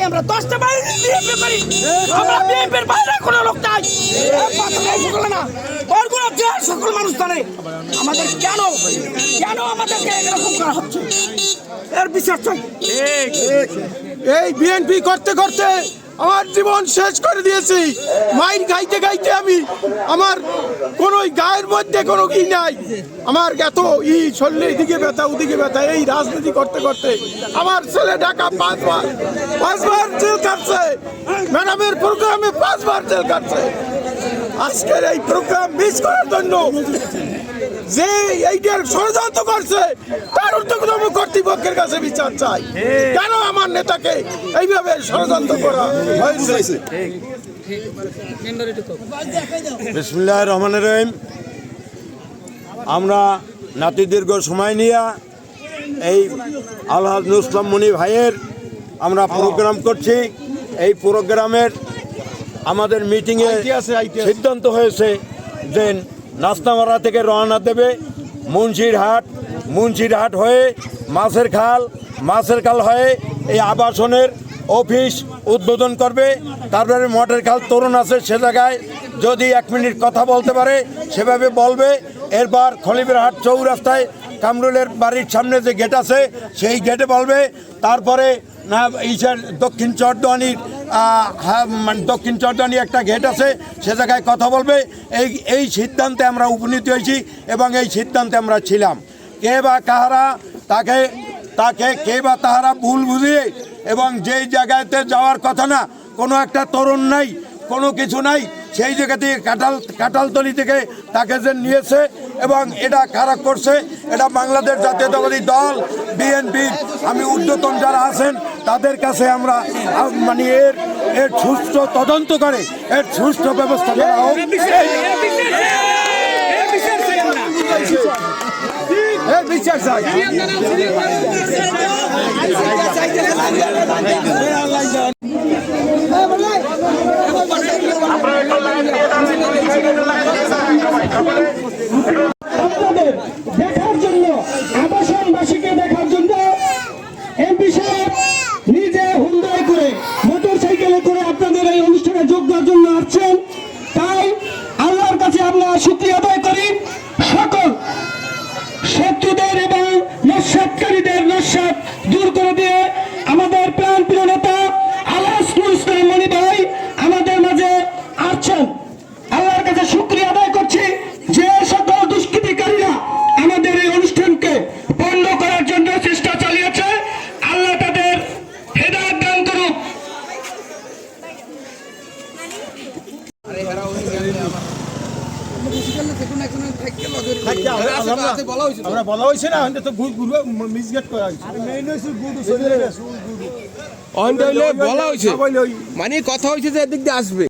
আমরা 10টা বাইরে বিএনপি করি, আমরা বিএনপির বাইরে কোনো লোক নাই। না ওর কোনো সকল মানুষ জানে আমাদের কেন আমাদেরকে এরকম করা হচ্ছে, এর বিচার চাই। এই বিএনপি করতে করতে আমার জীবন শেষ করে দিয়েছি। মাইর গাইতে গাইতে আমি আমার কোনো গায়ের মধ্যে কোনো কি নাই, আমার এত শরীরের দিকে ব্যথা ওদিকে ব্যথা। এই রাজনীতি করতে করতে আমার ছেলে ঢাকা 5বার জেল কাটছে, ম্যাডামের প্রোগ্রামে 5বার জেল কাটছে। আজকের এই প্রোগ্রাম মিস করার জন্য যে এইটার ষড়যন্ত্র করছে তার ঊর্ধ্বতম কর্তৃপক্ষের কাছে বিচার চাই। কেন আমার নেতাকে এইভাবে ষড়যন্ত্র করা হয়েছে? বিসমিল্লাহির রহমানির রহিম। আমরা নাতি দীর্ঘ সময় নিয়ে এই আলহাজ নুরুল ইসলাম মনি ভাইয়ের আমরা প্রোগ্রাম করছি। এই প্রোগ্রামের আমাদের মিটিংয়ে সিদ্ধান্ত হয়েছে যে নাস্তামারা থেকে রওনা দেবে মুন্সিরহাট হয়ে মাছের খাল হয়ে এই আবাসনের অফিস উদ্বোধন করবে। তারপরে মটের খাল তরুণ আছে, সে জায়গায় যদি 1 মিনিট কথা বলতে পারে সেভাবে বলবে। এরপর খলিফেরহাট চৌরাস্তায় কামরুলের বাড়ির সামনে যে গেট আছে সেই গেটে বলবে। তারপরে দক্ষিণ চরদানি একটা গেট আছে, সে জায়গায় কথা বলবে। এই সিদ্ধান্তে আমরা উপনীত হয়েছি এবং এই সিদ্ধান্তে আমরা ছিলাম। কে বা তাহারা ভুল বুঝিয়ে এবং যেই জায়গাতে যাওয়ার কথা না, কোনো একটা তরুণ নাই, কোনো কিছু নাই, সেই জায়গা থেকে কাঁঠালতলি থেকে তাকে যে নিয়েছে এবং এটা খারাপ করছে, এটা বাংলাদেশ জাতীয়তাবাদী দল বিএনপির আমি ঊর্ধ্বতন যারা আছেন তাদের কাছে আমরা মানে এর সুষ্ঠু তদন্ত করে এর সুষ্ঠু ব্যবস্থা করা হোক। বিচার চাই। দেখার জন্য আবাসনবাসীকে দেখার জন্য এমপি সাহেব নিজে হুন্ডাই করে মোটরসাইকেলে করে আপনাদের এই অনুষ্ঠানে যোগ দেওয়ার জন্য আসছেন। তাই আল্লাহর কাছে আমরা শুকরিয়া আদায় করি। সকল শত্রুদের এবং নস্যাৎকারীদের নস্যাৎ দূর করে দিয়ে আমাদের প্রাণ প্রিয় নেতা আলহাজ নুরুল ইসলাম মনি ভাই আমাদের মাঝে আসছেন। আল্লাহর কাছে শুকরিয়া আদায় করছি যে সকল দুষ্কৃতিকারীরা আমাদের এই অনুষ্ঠানকে বন্ধ করার জন্য চেষ্টা চালিয়েছে, আল্লাহ তাদের হেদায়েত দান করুক। আমরা বলা হয়েছে না, তো মিসগেট করা হয়েছে, বলা হয়েছে মানে কথা হয়েছে যে এদিক দিয়ে আসবে।